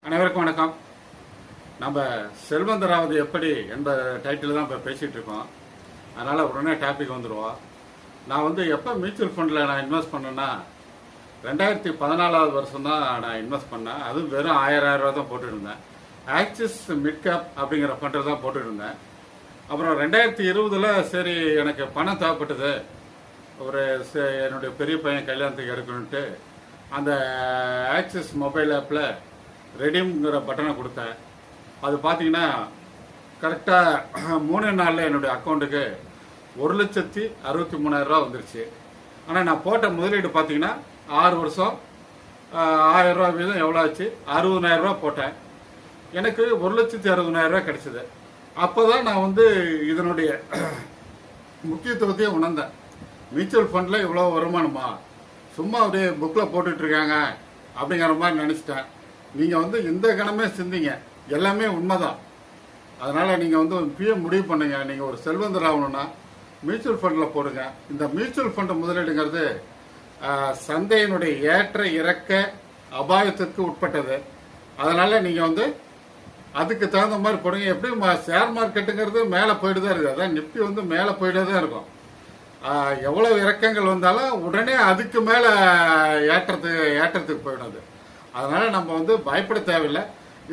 அனைவருக்கும் வணக்கம். நம்ம செல்வந்தராவது எப்படி என்ற டைட்டில் தான் இப்போ பேசிகிட்டு இருக்கோம். அதனால் உடனே டாபிக் வந்துடுவோம். நான் வந்து எப்போ மியூச்சுவல் ஃபண்டில் நான் இன்வெஸ்ட் பண்ணேன்னா 2014 வருஷம் தான் நான் இன்வெஸ்ட் பண்ணேன். அதுவும் வெறும் 1000 ரூபா தான் போட்டுருந்தேன். ஆக்சிஸ் மிட் கேப் அப்படிங்கிற ஃபண்டில் தான் போட்டுருந்தேன். அப்புறம் 2020 சரி எனக்கு பணம் தேவைப்பட்டது, ஒரு என்னுடைய பெரிய பையன் கல்யாணத்துக்கு எடுக்கணுன்ட்டு அந்த ஆக்சிஸ் மொபைல் ஆப்பில் ரெடீம்ங்கிற பட்டனை கொடுத்தேன். அது பார்த்தீங்கன்னா கரெக்டாக 3 நாளில் என்னுடைய அக்கௌண்ட்டுக்கு 1,63,000 வந்துருச்சு. ஆனால் நான் போட்ட முதலீடு பார்த்தீங்கன்னா 6 வருஷம் 1000 ரூபா வீதம் எவ்வளோ ஆச்சு, 60,000 ரூபா போட்டேன். எனக்கு 1,60,000 கிடைச்சிது. அப்போ தான் நான் வந்து இதனுடைய முக்கியத்துவத்தையும் உணர்ந்தேன். மியூச்சுவல் ஃபண்டில் இவ்வளோ வருமானமா, சும்மா அப்படியே புக்கில் போட்டுட்ருக்காங்க அப்படிங்கிற மாதிரி நினச்சிட்டேன். நீங்கள் வந்து இந்த கணமே சிந்திங்க, எல்லாமே உண்மைதான். அதனால் நீங்கள் வந்து பிஎம் முடிவு பண்ணுங்க. நீங்கள் ஒரு செல்வந்தர் ஆகணும்னா மியூச்சுவல் ஃபண்டில் போடுங்க. இந்த மியூச்சுவல் ஃபண்டு முதலீடுங்கிறது சந்தையினுடைய ஏற்ற இறக்க அபாயத்திற்கு உட்பட்டது. அதனால் நீங்கள் வந்து அதுக்கு தகுந்த மாதிரி போடுங்க. எப்படி ஷேர் மார்க்கெட்டுங்கிறது மேலே போயிட்டு தான் இருக்குது. அதான் நிஃப்டி வந்து மேலே போயிட்டே தான் இருக்கும். எவ்வளோ இறக்கங்கள் வந்தாலும் உடனே அதுக்கு மேலே ஏற்றத்துக்கு போயிடும். அதனால் நம்ம வந்து பயப்பட தேவையில்லை.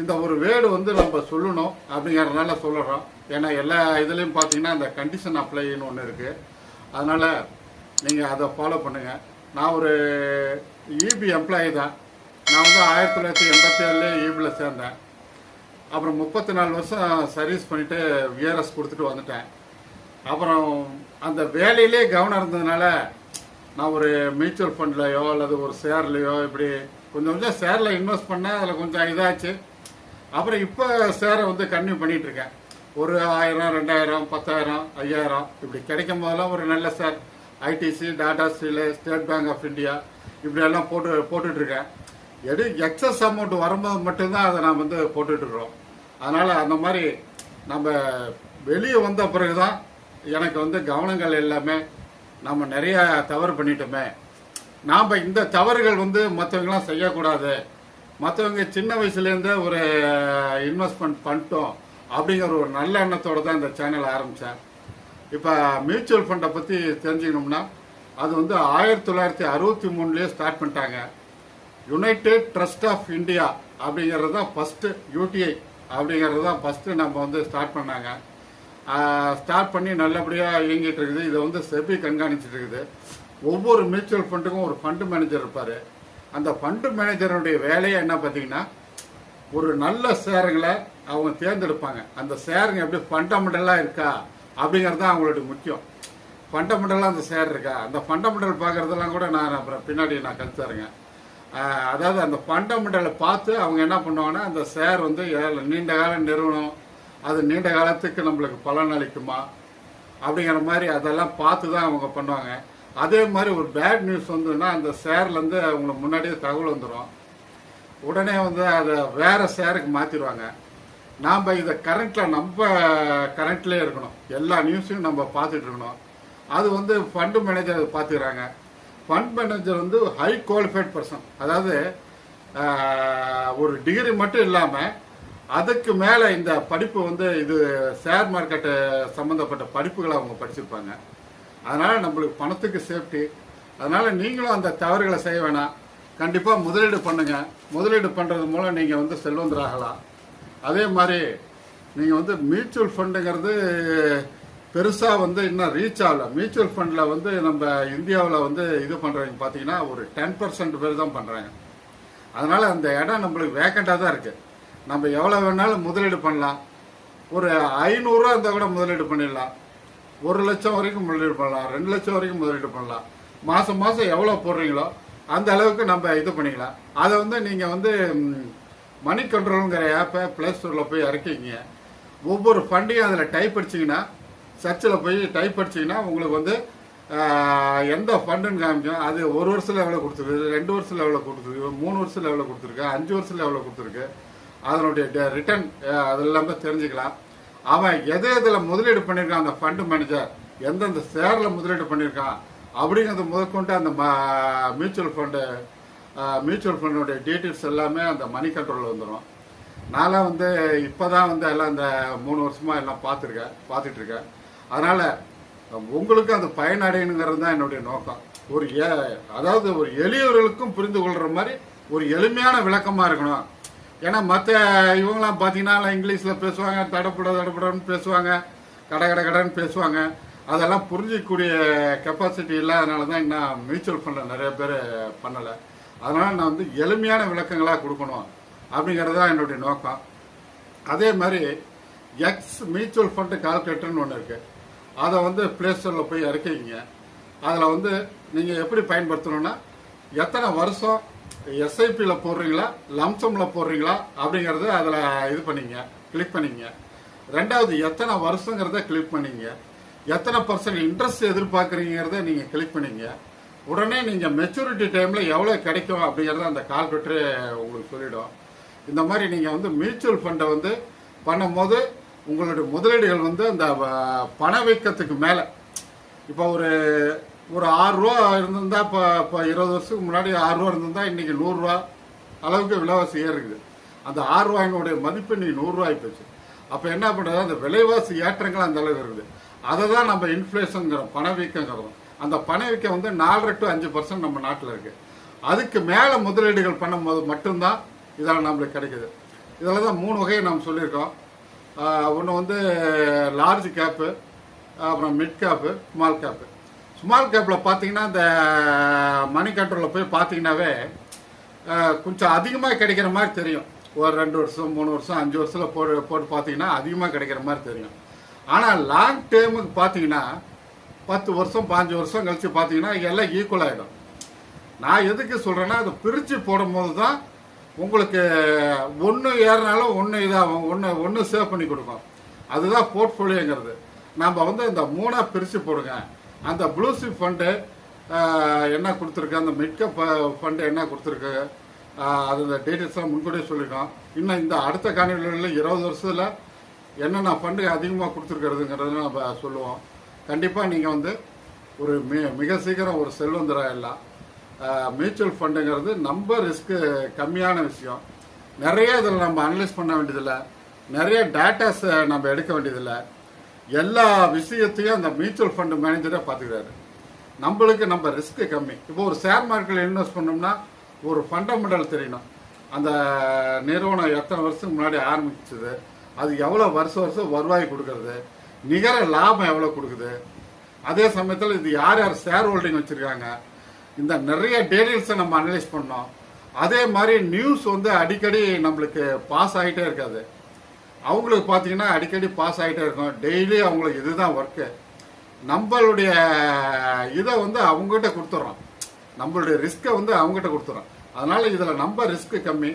இந்த ஒரு வேர்டு வந்து நம்ம சொல்லணும் அப்படிங்கிறதுனால சொல்லுறோம். ஏன்னா எல்லா இதுலேயும் பார்த்தீங்கன்னா இந்த கண்டிஷன் அப்ளைன்னு ஒன்று இருக்குது. அதனால் நீங்கள் அதை ஃபாலோ பண்ணுங்கள். நான் ஒரு இபி எம்ப்ளாயி தான். நான் வந்து 1987 இபியில் சேர்ந்தேன். அப்புறம் 34 வருஷம் சர்வீஸ் பண்ணிவிட்டு விஆர்எஸ் கொடுத்துட்டு வந்துட்டேன். அப்புறம் அந்த வேலையிலே கவனம் இருந்ததுனால நான் ஒரு மியூச்சுவல் ஃபண்ட்லையோ அல்லது ஒரு ஷேர்லையோ இப்படி கொஞ்சம் கொஞ்சம் ஷேரில் இன்வெஸ்ட் பண்ணேன். அதில் கொஞ்சம் இதாச்சு. அப்புறம் இப்போ ஷேரை வந்து கன்டினியூ பண்ணிகிட்ருக்கேன். ஒரு 1000, 2000, 10,000, 5000 இப்படி கிடைக்கும் போதெல்லாம் ஒரு நல்ல share ITC, Tata steel, State Bank of India இப்படியெல்லாம் போட்டுட்ருக்கேன். எக்ஸஸ் அமௌண்ட் வரும்போது மட்டும்தான் அதை நான் வந்து போட்டுட்ருக்குறோம். அதனால் அந்த மாதிரி நம்ம வெளியே வந்த பிறகு தான் எனக்கு வந்து கவனங்கள் எல்லாமே நம்ம நிறைய தவறு பண்ணிட்டோமே, நாம் இந்த தவறுகள் வந்து மற்றவங்களாம் செய்யக்கூடாது, மற்றவங்க சின்ன வயசுலேருந்தே ஒரு இன்வெஸ்ட்மெண்ட் பண்ணிட்டோம் அப்படிங்கிற ஒரு நல்ல எண்ணத்தோடு தான் இந்த சேனல் ஆரம்பித்தேன். இப்போ மியூச்சுவல் ஃபண்டை பற்றி தெரிஞ்சுக்கணும்னா அது வந்து 1963 ஸ்டார்ட் பண்ணிட்டாங்க. யுனைடெட் ட்ரஸ்ட் ஆஃப் இந்தியா அப்படிங்கிறது தான் ஃபஸ்ட்டு, யூடிஐ அப்படிங்கிறது தான் ஃபஸ்ட்டு நம்ம வந்து ஸ்டார்ட் பண்ணாங்க. ஸ்டார்ட் பண்ணி நல்லபடியாக இயங்கிட்டு இருக்குது. இதை வந்து செபி கண்காணிச்சிட்டு இருக்குது. ஒவ்வொரு மியூச்சுவல் ஃபண்டுக்கும் ஒரு ஃபண்டு மேனேஜர் இருப்பார். அந்த ஃபண்டு மேனேஜருடைய வேலையை என்ன பார்த்தீங்கன்னா, ஒரு நல்ல ஷேருங்களை அவங்க தேர்ந்தெடுப்பாங்க. அந்த ஷேருங்க எப்படி ஃபண்டமெண்டலாக இருக்கா அப்படிங்கிறது தான் அவங்களுடைய முக்கியம். ஃபண்டமெண்டலாக அந்த ஷேர் இருக்கா, அந்த ஃபண்டமெண்டல் பார்க்குறதெல்லாம் கூட நான் அப்புறம் பின்னாடி நான் கற்றுத்தரேங்க. அதாவது அந்த ஃபண்டமெண்டலை பார்த்து அவங்க என்ன பண்ணுவாங்கன்னா, அந்த ஷேர் வந்து நீண்ட காலம் நிறுவனம், அது நீண்ட காலத்துக்கு நம்மளுக்கு பலன் அளிக்குமா அப்படிங்கிற மாதிரி அதெல்லாம் பார்த்து தான் அவங்க பண்ணுவாங்க. அதே மாதிரி ஒரு பேட் நியூஸ் வந்துன்னா அந்த ஷேர்லேருந்து அவங்களுக்கு முன்னாடியே தகவல் வந்துடும். உடனே வந்து அதை வேறு ஷேருக்கு மாற்றிடுவாங்க. நாம் இதை நம்ம கரண்ட்லேயே இருக்கணும். எல்லா நியூஸையும் நம்ம பார்த்துட்டு இருக்கணும். அது வந்து ஃபண்டு மேனேஜர் பார்த்துக்கிறாங்க. ஃபண்ட் மேனேஜர் வந்து ஹை குவாலிஃபைட் பர்சன். அதாவது ஒரு டிகிரி மட்டும் இல்லாமல் அதுக்கு மேலே இந்த படிப்பு வந்து இது ஷேர் மார்க்கெட்டு சம்மந்தப்பட்ட படிப்புகளை அவங்க படிச்சிருப்பாங்க. அதனால் நம்மளுக்கு பணத்துக்கு சேஃப்டி. அதனால் நீங்களும் அந்த தவறுகளை செய்ய வேணாம். கண்டிப்பாக முதலீடு பண்ணுங்கள். முதலீடு பண்ணுறது மூலம் நீங்கள் வந்து செல்வந்தராகலாம். அதே மாதிரி நீங்கள் வந்து மியூச்சுவல் ஃபண்டுங்கிறது பெருசாக வந்து இன்னும் ரீச் ஆகலை. மியூச்சுவல் ஃபண்டில் வந்து நம்ம இந்தியாவில் வந்து இது பண்ணுறவங்க பார்த்தீங்கன்னா ஒரு 10% பேர் தான் பண்ணுறாங்க. அதனால் அந்த இடம் நம்மளுக்கு வேக்கண்டாக தான் இருக்குது. நம்ம எவ்வளோ வேணாலும் முதலீடு பண்ணலாம். ஒரு 500 ரூபா இருந்தால் கூட முதலீடு பண்ணிடலாம். 1 லட்சம் வரைக்கும் முதலீடு பண்ணலாம், 2 லட்சம் வரைக்கும் முதலீடு பண்ணலாம். மாதம் எவ்வளோ போடுறீங்களோ அந்த அளவுக்கு நம்ம இது பண்ணிக்கலாம். அதை வந்து நீங்கள் வந்து மணி கண்ட்ரோலுங்கிற ஆப்பை ப்ளே ஸ்டோரில் போய் இறக்கிங்க. ஒவ்வொரு ஃபண்டையும் அதில் டைப் அடிச்சிங்கன்னா, சர்ச்சில் போய் டைப் அடிச்சிங்கன்னா உங்களுக்கு வந்து எந்த ஃபண்டுன்னு காமிக்கும். அது 1 வருஷத்தில் எவ்வளோ கொடுத்துருக்கு, 2 வருஷத்தில் எவ்வளோ கொடுத்துருக்கு, 3 வருஷத்தில் எவ்வளோ கொடுத்துருக்கு, 5 வருஷத்தில் எவ்வளோ கொடுத்துருக்கு, அதனுடைய ரிட்டர்ன் அதெல்லாமே தெரிஞ்சுக்கலாம். அவன் எதில் முதலீடு பண்ணியிருக்கான், அந்த ஃபண்டு மேனேஜர் எந்தெந்த ஷேரில் முதலீடு பண்ணியிருக்கான் அப்படிங்கிறது முதற்கொண்டு அந்த மியூச்சுவல் ஃபண்டுடைய டீட்டெயில்ஸ் எல்லாமே அந்த மணி கண்ட்ரோலில் வந்துடும். நான்லாம் வந்து இப்போ தான் வந்து எல்லாம் இந்த 3 வருஷமாக எல்லாம் பார்த்துட்ருக்கேன். அதனால் உங்களுக்கு அது பயனடையணுங்கிறது தான் என்னுடைய நோக்கம். அதாவது ஒரு எளியவர்களுக்கும் புரிந்து கொள்கிற மாதிரி ஒரு எளிமையான விளக்கமாக இருக்கணும். ஏன்னா மற்ற இவங்களாம் பார்த்தீங்கன்னா இங்கிலீஷில் பேசுவாங்க, தடப்படன்னு பேசுவாங்க, கடன்னு பேசுவாங்க. அதெல்லாம் புரிஞ்சிக்கக்கூடிய கெப்பாசிட்டி இல்லாதனால தான் இன்னும் மியூச்சுவல் ஃபண்டில் நிறைய பேர் பண்ணலை. அதனால் நான் வந்து எளிமையான விளக்கங்களாக கொடுக்கணும் அப்படிங்கிறது தான் என்னுடைய நோக்கம். அதே மாதிரி எக்ஸ் மியூச்சுவல் ஃபண்டு கால்குலேட்டர்னு ஒன்று இருக்குது. அதை வந்து ப்ளே ஸ்டோரில் போய் இறக்கிங்க. அதில் வந்து நீங்கள் எப்படி பயன்படுத்தணும்னா, எத்தனை வருஷம் எஸ்ஐபியில் போடுறீங்களா லம்சமில் போடுறீங்களா அப்படிங்கிறது அதில் கிளிக் பண்ணிங்க. ரெண்டாவது எத்தனை வருஷங்கிறத கிளிக் பண்ணிங்க. எத்தனை % இன்ட்ரெஸ்ட் எதிர்பார்க்குறீங்கிறத நீங்கள் கிளிக் பண்ணிங்க. உடனே நீங்கள் மெச்சூரிட்டி டைமில் எவ்வளோ கிடைக்கும் அப்படிங்கிறத அந்த கால்குலேட்டரே உங்களுக்கு சொல்லிடும். இந்த மாதிரி நீங்கள் வந்து மியூச்சுவல் ஃபண்டை வந்து பண்ணும்போது உங்களுடைய முதலீடுகள் வந்து அந்த பணவீக்கத்துக்கு மேலே இப்போ ஒரு 6 ரூபா இருந்திருந்தால் இப்போ 20 வருஷத்துக்கு முன்னாடி 6 ரூபா இருந்திருந்தால் இன்றைக்கி 100 ரூபா அளவுக்கு விலைவாசி ஏறுக்குது. அந்த 6 ரூபாயினுடைய மதிப்பு இன்றைக்கி 100 ரூபாய் போச்சு. அப்போ என்ன பண்ணுறது, அந்த விலைவாசி ஏற்றங்கள் அந்த அளவுக்கு இருக்குது. அதை தான் நம்ம இன்ஃப்ளேஷனுங்கிறோம், பணவீக்கங்கிறோம். அந்த பணவீக்கம் வந்து 4 to 5% நம்ம நாட்டில் இருக்குது. அதுக்கு மேலே முதலீடுகள் பண்ணும்போது மட்டும்தான் இதெல்லாம் நம்மளுக்கு கிடைக்குது. இதில் தான் 3 வகையை நம்ம சொல்லியிருக்கோம். ஒன்று வந்து லார்ஜ் கேப்பு, அப்புறம் mid gap, small gap. Small கேப்பில் பார்த்தீங்கன்னா இந்த மணி கண்ட்ரோலில் போய் பார்த்தீங்கன்னாவே கொஞ்சம் அதிகமாக கிடைக்கிற மாதிரி தெரியும். ஒரு 2 வருஷம் 3 வருஷம் 5 வருஷத்தில் போட்டு பார்த்தீங்கன்னா அதிகமாக கிடைக்கிற மாதிரி தெரியும். ஆனால் லாங் டேர்முக்கு பார்த்தீங்கன்னா 10 வருஷம் 15 வருஷம் கழித்து பார்த்தீங்கன்னா எல்லாம் ஈக்குவல் ஆகிடும். நான் எதுக்கு சொல்கிறேன்னா, அதை பிரித்து போடும்போது தான் உங்களுக்கு ஒன்று ஏறினாலும் ஒன்று இதாகும், ஒன்று சேவ் பண்ணி கொடுக்கும். அதுதான் போர்ட்ஃபோலியோங்கிறது. நம்ம வந்து இந்த 3ஆக பிரித்து போடுங்க. அந்த ப்ளூசிப் ஃபண்டு என்ன கொடுத்துருக்கு, அந்த மிட்கப் ஃபண்டு என்ன கொடுத்துருக்கு, அது இந்த டீட்டெயில்ஸ்லாம் முன்கூட்டியே சொல்லியிருக்கோம். இன்னும் இந்த அடுத்த காணொலிகளில் 20 வருஷத்தில் என்னென்ன ஃபண்டு அதிகமாக கொடுத்துருக்கிறதுங்கிறத நம்ம சொல்லுவோம். கண்டிப்பாக நீங்கள் வந்து ஒரு மிக சீக்கிரம் ஒரு செல்வந்தராக மியூச்சுவல் ஃபண்டுங்கிறது நம்ம ரிஸ்க்கு கம்மியான விஷயம். நிறைய இதில் நம்ம அனலைஸ் பண்ண வேண்டியதில்லை, நிறைய டேட்டாஸை நம்ம எடுக்க வேண்டியதில்லை. எல்லா விஷயத்தையும் அந்த மியூச்சுவல் ஃபண்டு மேனேஜரே பார்த்துக்கிறாரு. நம்ம ரிஸ்க்கு கம்மி. இப்போ ஒரு ஷேர் மார்க்கெட்டில் இன்வெஸ்ட் பண்ணோம்னா ஒரு ஃபண்டமெண்டல் தெரியணும். அந்த நிறுவனம் எத்தனை வருஷத்துக்கு முன்னாடி ஆரம்பிச்சது, அது எவ்வளோ வருஷம் வருவாய் கொடுக்கறது, நிகர லாபம் எவ்வளோ கொடுக்குது, அதே சமயத்தில் இது யார் ஷேர் ஹோல்டிங் வச்சுருக்காங்க, இந்த நிறைய டீட்டெயில்ஸை நம்ம அனலைஸ் பண்ணோம். அதே மாதிரி நியூஸ் வந்து அடிக்கடி நம்மளுக்கு பாஸ் ஆகிட்டே இருக்காது. அவங்களுக்கு பார்த்தீங்கன்னா அடிக்கடி பாஸ் ஆகிட்டே இருக்கும். டெய்லி அவங்களுக்கு இதுதான் ஒர்க்கு. நம்மளுடைய இதை வந்து அவங்ககிட்ட கொடுத்துட்றோம், நம்மளுடைய ரிஸ்க்கை வந்து அவங்ககிட்ட கொடுத்துறோம். அதனால் இதில் நம்ம ரிஸ்க்கு கம்மி.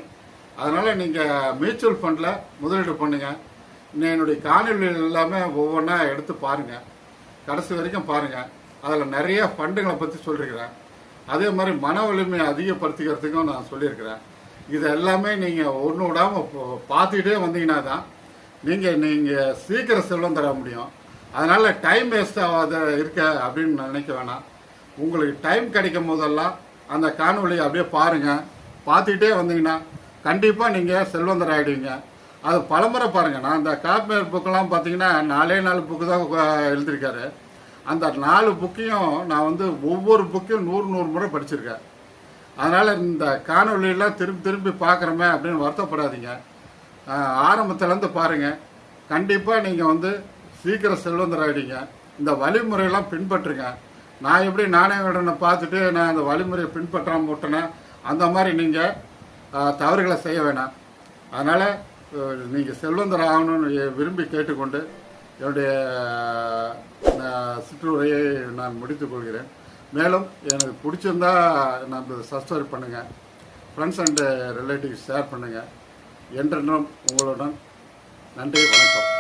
அதனால் நீங்கள் மியூச்சுவல் ஃபண்டில் முதலீடு பண்ணுங்கள். என்னுடைய காணொலி எல்லாமே ஒவ்வொன்றா எடுத்து பாருங்கள், கடைசி வரைக்கும் பாருங்கள். அதில் நிறைய ஃபண்டுகளை பற்றி சொல்லியிருக்கிறேன். அதே மாதிரி மன வலிமையை அதிகப்படுத்திக்கிறதுக்கும் நான் சொல்லியிருக்கிறேன். இது எல்லாமே நீங்கள் ஒன்று விடாமல் பார்த்துக்கிட்டே வந்தீங்கன்னா தான் நீங்கள் சீக்கிரம் செல்வம் தர முடியும். அதனால் டைம் வேஸ்ட் ஆகாத இருக்க அப்படின்னு நினைக்க வேணாம். உங்களுக்கு டைம் கிடைக்கும் போதெல்லாம் அந்த காணொலியை அப்படியே பாருங்கள். பார்த்துக்கிட்டே வந்தீங்கன்னா கண்டிப்பாக நீங்கள் செல்வந்தர் ஆகிடுவீங்க. அது பலமுறை பாருங்கள். நான் இந்த காப்மேர் புக்கெல்லாம் பார்த்தீங்கன்னா 4 புக்கு தான் எழுதியிருக்காரு. அந்த 4 புக்கையும் நான் வந்து ஒவ்வொரு புக்கையும் 100 முறை படிச்சிருக்கேன். அதனால் இந்த காணொலியெல்லாம் திரும்பி பார்க்குறோமே அப்படின்னு வருத்தப்படாதீங்க. ஆரம்பத்துலேருந்து பாருங்கள். கண்டிப்பாக நீங்கள் வந்து சீக்கிரம் செல்வந்தர் ஆகிடுங்க. இந்த வழிமுறையெல்லாம் பின்பற்றுங்க. நான் எப்படி நாணய பார்த்துட்டு நான் அந்த வழிமுறையை பின்பற்றாமல் விட்டேனேன், அந்த மாதிரி நீங்கள் தவறுகளை செய்ய வேணாம். அதனால் நீங்கள் செல்வந்தர் ஆகணும்னு விரும்பி கேட்டுக்கொண்டு என்னுடைய சிற்றுரையை நான் முடித்துக் கொள்கிறேன். மேலும் எனக்கு பிடிச்சிருந்தா நான் சப்ஸ்கிரைப் பண்ணுங்கள், ஃப்ரெண்ட்ஸ் அண்டு ரிலேட்டிவ்ஸ் ஷேர் பண்ணுங்கள். என்றென்றும் உங்களுடன். நன்றி, வணக்கம்.